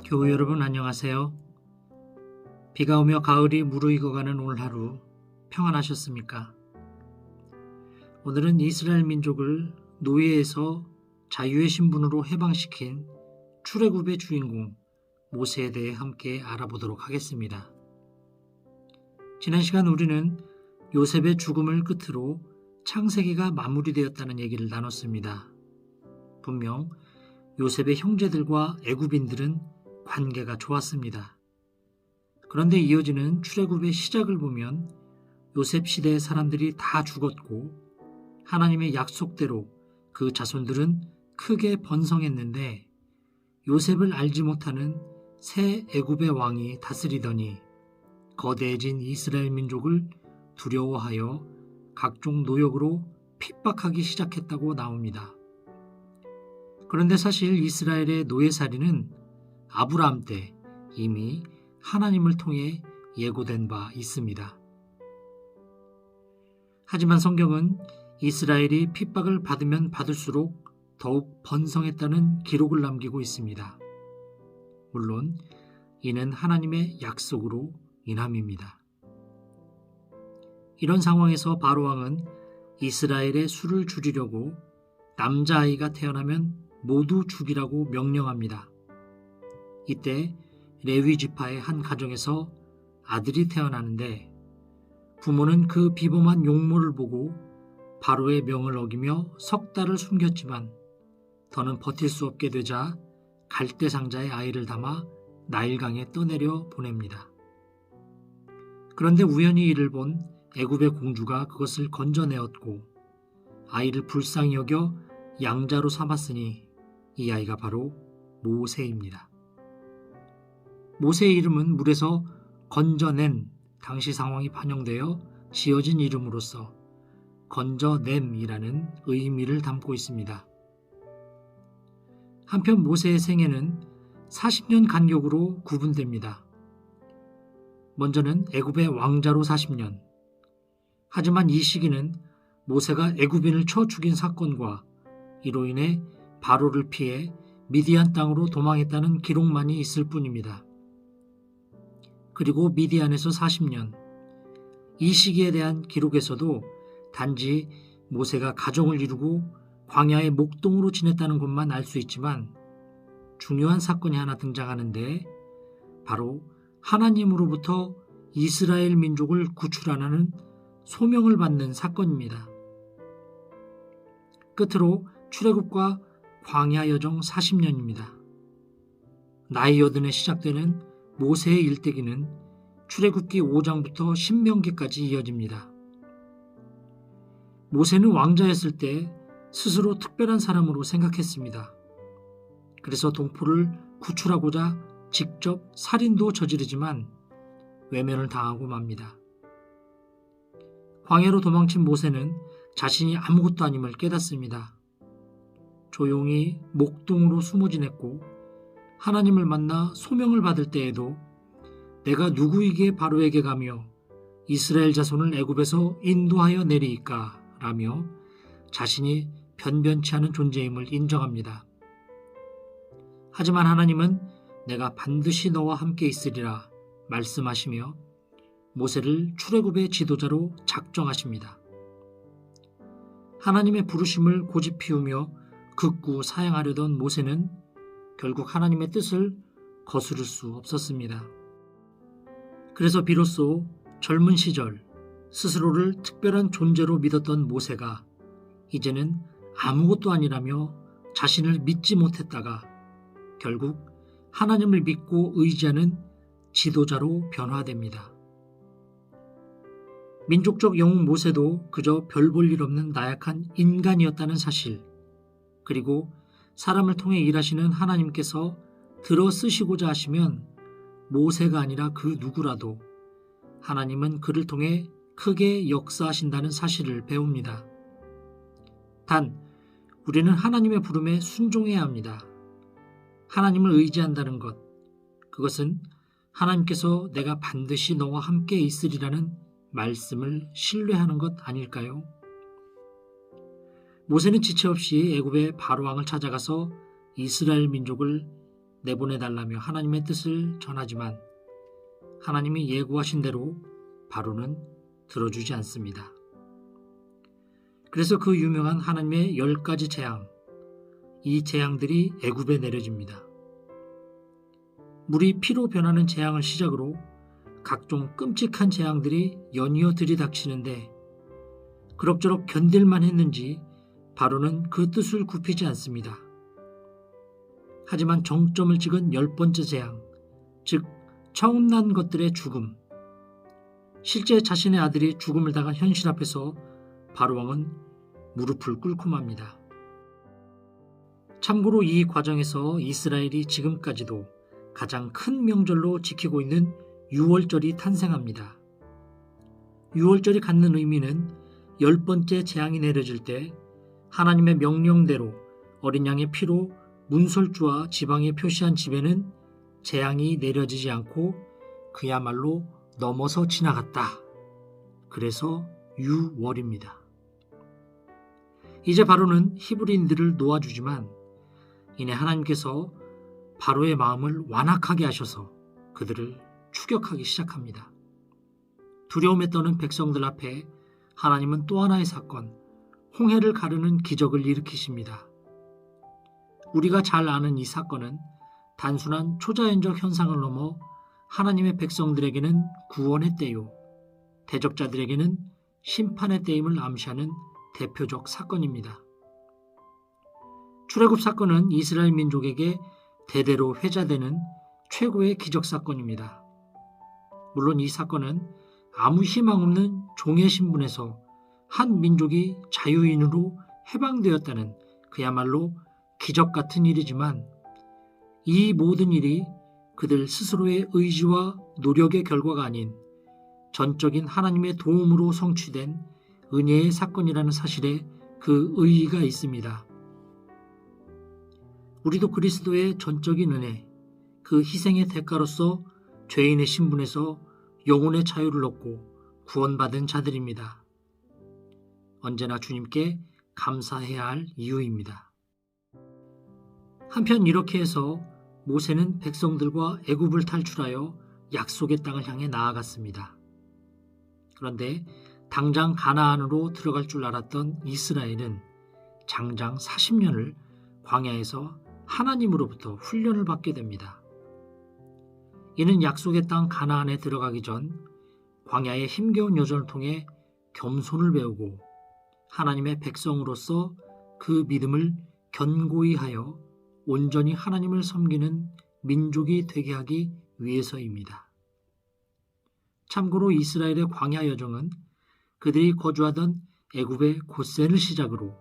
교우 여러분 안녕하세요. 비가 오며 가을이 무르익어가는 오늘 하루 평안하셨습니까? 오늘은 이스라엘 민족을 노예에서 자유의 신분으로 해방시킨 출애굽의 주인공 모세에 대해 함께 알아보도록 하겠습니다. 지난 시간 우리는 요셉의 죽음을 끝으로 창세기가 마무리되었다는 얘기를 나눴습니다. 분명 요셉의 형제들과 애굽인들은 관계가 좋았습니다. 그런데 이어지는 출애굽의 시작을 보면 요셉 시대의 사람들이 다 죽었고 하나님의 약속대로 그 자손들은 크게 번성했는데 요셉을 알지 못하는 새 애굽의 왕이 다스리더니 거대해진 이스라엘 민족을 두려워하여 각종 노역으로 핍박하기 시작했다고 나옵니다. 그런데 사실 이스라엘의 노예살이는 아브라함 때 이미 하나님을 통해 예고된 바 있습니다. 하지만 성경은 이스라엘이 핍박을 받으면 받을수록 더욱 번성했다는 기록을 남기고 있습니다. 물론 이는 하나님의 약속으로 인함입니다. 이런 상황에서 바로왕은 이스라엘의 수를 줄이려고 남자아이가 태어나면 모두 죽이라고 명령합니다. 이때 레위 지파의 한 가정에서 아들이 태어나는데 부모는 그 비범한 용모를 보고 바로의 명을 어기며 석 달을 숨겼지만 더는 버틸 수 없게 되자 갈대 상자에 아이를 담아 나일강에 떠내려 보냅니다. 그런데 우연히 이를 본 애굽의 공주가 그것을 건져내었고 아이를 불쌍히 여겨 양자로 삼았으니 이 아이가 바로 모세입니다. 모세의 이름은 물에서 건져낸 당시 상황이 반영되어 지어진 이름으로서 건져냄이라는 의미를 담고 있습니다. 한편 모세의 생애는 40년 간격으로 구분됩니다. 먼저는 애굽의 왕자로 40년. 하지만 이 시기는 모세가 애굽인을 쳐 죽인 사건과 이로 인해 바로를 피해 미디안 땅으로 도망했다는 기록만이 있을 뿐입니다. 그리고 미디안에서 40년. 이 시기에 대한 기록에서도 단지 모세가 가정을 이루고 광야의 목동으로 지냈다는 것만 알 수 있지만 중요한 사건이 하나 등장하는데 바로 하나님으로부터 이스라엘 민족을 구출하라는 소명을 받는 사건입니다. 끝으로 출애굽과 광야 여정 40년입니다. 나이 여든에 시작되는 모세의 일대기는 출애굽기 5장부터 신명기까지 이어집니다. 모세는 왕자였을 때 스스로 특별한 사람으로 생각했습니다. 그래서 동포를 구출하고자 직접 살인도 저지르지만 외면을 당하고 맙니다. 광야로 도망친 모세는 자신이 아무것도 아님을 깨닫습니다. 조용히 목동으로 숨어 지냈고 하나님을 만나 소명을 받을 때에도 내가 누구에게 바로에게 가며 이스라엘 자손을 애굽에서 인도하여 내리이까 라며 자신이 변변치 않은 존재임을 인정합니다. 하지만 하나님은 내가 반드시 너와 함께 있으리라 말씀하시며 모세를 출애굽의 지도자로 작정하십니다. 하나님의 부르심을 고집 피우며 극구 사양하려던 모세는 결국 하나님의 뜻을 거스를 수 없었습니다. 그래서 비로소 젊은 시절 스스로를 특별한 존재로 믿었던 모세가 이제는 아무것도 아니라며 자신을 믿지 못했다가 결국 하나님을 믿고 의지하는 지도자로 변화됩니다. 민족적 영웅 모세도 그저 별 볼 일 없는 나약한 인간이었다는 사실, 그리고 사람을 통해 일하시는 하나님께서 들어 쓰시고자 하시면 모세가 아니라 그 누구라도 하나님은 그를 통해 크게 역사하신다는 사실을 배웁니다. 단, 우리는 하나님의 부름에 순종해야 합니다. 하나님을 의지한다는 것, 그것은 하나님께서 내가 반드시 너와 함께 있으리라는 말씀을 신뢰하는 것 아닐까요? 모세는 지체 없이 애굽의 바로왕을 찾아가서 이스라엘 민족을 내보내달라며 하나님의 뜻을 전하지만 하나님이 예고하신 대로 바로는 들어주지 않습니다. 그래서 그 유명한 하나님의 10가지 재앙, 이 재앙들이 애굽에 내려집니다. 물이 피로 변하는 재앙을 시작으로 각종 끔찍한 재앙들이 연이어 들이닥치는데 그럭저럭 견딜만 했는지 바로는 그 뜻을 굽히지 않습니다. 하지만 정점을 찍은 10번째 재앙, 즉 처음 난 것들의 죽음, 실제 자신의 아들이 죽음을 당한 현실 앞에서 바로왕은 무릎을 꿇고 맙니다. 참고로 이 과정에서 이스라엘이 지금까지도 가장 큰 명절로 지키고 있는 유월절이 탄생합니다. 유월절이 갖는 의미는 10번째 재앙이 내려질 때 하나님의 명령대로 어린 양의 피로 문설주와 지방에 표시한 집에는 재앙이 내려지지 않고 그야말로 넘어서 지나갔다. 그래서 유월입니다. 이제 바로는 히브리인들을 놓아주지만 이내 하나님께서 바로의 마음을 완악하게 하셔서 그들을 추격하기 시작합니다. 두려움에 떠는 백성들 앞에 하나님은 또 하나의 사건, 홍해를 가르는 기적을 일으키십니다. 우리가 잘 아는 이 사건은 단순한 초자연적 현상을 넘어 하나님의 백성들에게는 구원의 때요, 대적자들에게는 심판의 때임을 암시하는 대표적 사건입니다. 출애굽 사건은 이스라엘 민족에게 대대로 회자되는 최고의 기적 사건입니다. 물론 이 사건은 아무 희망 없는 종의 신분에서 한 민족이 자유인으로 해방되었다는 그야말로 기적 같은 일이지만 이 모든 일이 그들 스스로의 의지와 노력의 결과가 아닌 전적인 하나님의 도움으로 성취된 은혜의 사건이라는 사실에 그 의의가 있습니다. 우리도 그리스도의 전적인 은혜, 그 희생의 대가로서 죄인의 신분에서 영혼의 자유를 얻고 구원받은 자들입니다. 언제나 주님께 감사해야 할 이유입니다. 한편 이렇게 해서 모세는 백성들과 애굽을 탈출하여 약속의 땅을 향해 나아갔습니다. 그런데 당장 가나안으로 들어갈 줄 알았던 이스라엘은 장장 40년을 광야에서 하나님으로부터 훈련을 받게 됩니다. 이는 약속의 땅 가나안에 들어가기 전 광야의 힘겨운 여정을 통해 겸손을 배우고 하나님의 백성으로서 그 믿음을 견고히 하여 온전히 하나님을 섬기는 민족이 되게 하기 위해서입니다. 참고로 이스라엘의 광야 여정은 그들이 거주하던 애굽의 고센을 시작으로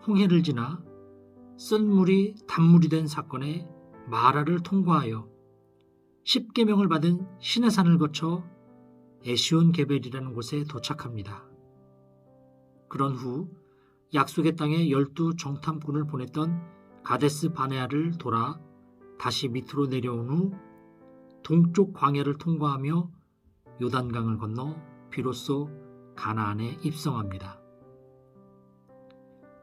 홍해를 지나 쓴 물이 단물이 된 사건의 마라를 통과하여 십계명을 받은 시내산을 거쳐 에시온 게벨이라는 곳에 도착합니다. 그런 후 약속의 땅에 12 정탐꾼을 보냈던 가데스 바네아를 돌아 다시 밑으로 내려온 후 동쪽 광야를 통과하며 요단강을 건너 비로소 가나안에 입성합니다.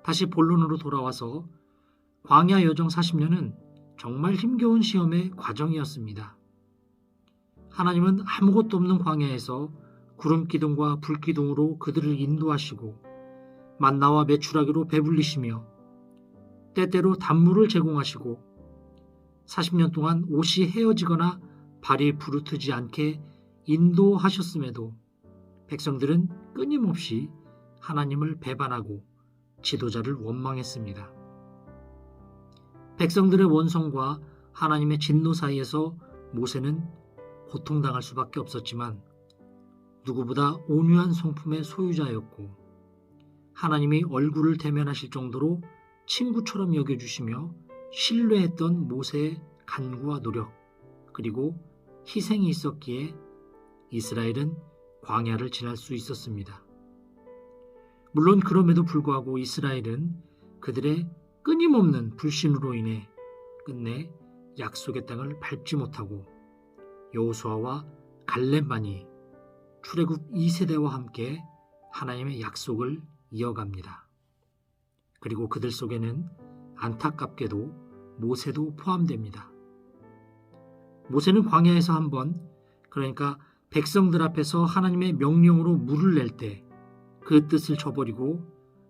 다시 본론으로 돌아와서 광야 여정 40년은 정말 힘겨운 시험의 과정이었습니다. 하나님은 아무것도 없는 광야에서 구름 기둥과 불 기둥으로 그들을 인도하시고 만나와 메추라기로 배불리시며 때때로 단물을 제공하시고 40년 동안 옷이 헤어지거나 발이 부르트지 않게 인도하셨음에도 백성들은 끊임없이 하나님을 배반하고 지도자를 원망했습니다. 백성들의 원성과 하나님의 진노 사이에서 모세는 고통당할 수밖에 없었지만 누구보다 온유한 성품의 소유자였고 하나님이 얼굴을 대면하실 정도로 친구처럼 여겨주시며 신뢰했던 모세의 간구와 노력 그리고 희생이 있었기에 이스라엘은 광야를 지날 수 있었습니다. 물론 그럼에도 불구하고 이스라엘은 그들의 끊임없는 불신으로 인해 끝내 약속의 땅을 밟지 못하고 여호수아와 갈렙만이 출애굽 2세대와 함께 하나님의 약속을 이어갑니다. 그리고 그들 속에는 안타깝게도 모세도 포함됩니다. 모세는 광야에서 한번, 그러니까 백성들 앞에서 하나님의 명령으로 물을 낼 때 그 뜻을 저버리고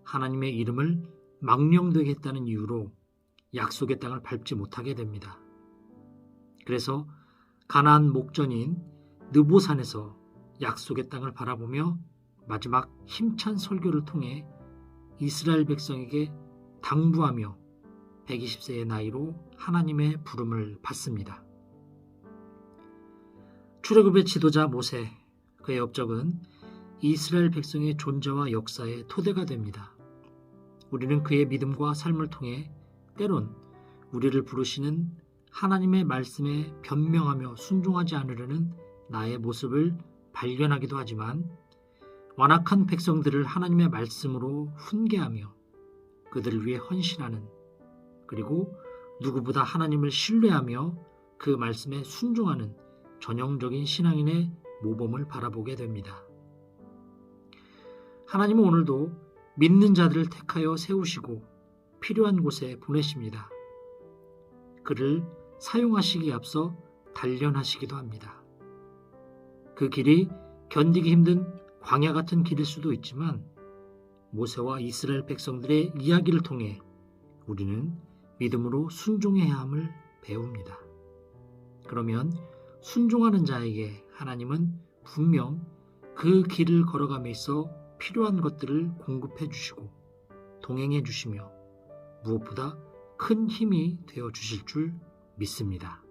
하나님의 이름을 망령되게 했다는 이유로 약속의 땅을 밟지 못하게 됩니다. 그래서 가나안 목전인 느보산에서 약속의 땅을 바라보며 마지막 힘찬 설교를 통해 이스라엘 백성에게 당부하며 120세의 나이로 하나님의 부름을 받습니다. 출애굽의 지도자 모세, 그의 업적은 이스라엘 백성의 존재와 역사의 토대가 됩니다. 우리는 그의 믿음과 삶을 통해 때론 우리를 부르시는 하나님의 말씀에 변명하며 순종하지 않으려는 나의 모습을 발견하기도 하지만 완악한 백성들을 하나님의 말씀으로 훈계하며 그들을 위해 헌신하는, 그리고 누구보다 하나님을 신뢰하며 그 말씀에 순종하는 전형적인 신앙인의 모범을 바라보게 됩니다. 하나님은 오늘도 믿는 자들을 택하여 세우시고 필요한 곳에 보내십니다. 그를 사용하시기에 앞서 단련하시기도 합니다. 그 길이 견디기 힘든 광야 같은 길일 수도 있지만 모세와 이스라엘 백성들의 이야기를 통해 우리는 믿음으로 순종해야 함을 배웁니다. 그러면 순종하는 자에게 하나님은 분명 그 길을 걸어감에 있어 필요한 것들을 공급해 주시고 동행해 주시며 무엇보다 큰 힘이 되어 주실 줄 믿습니다.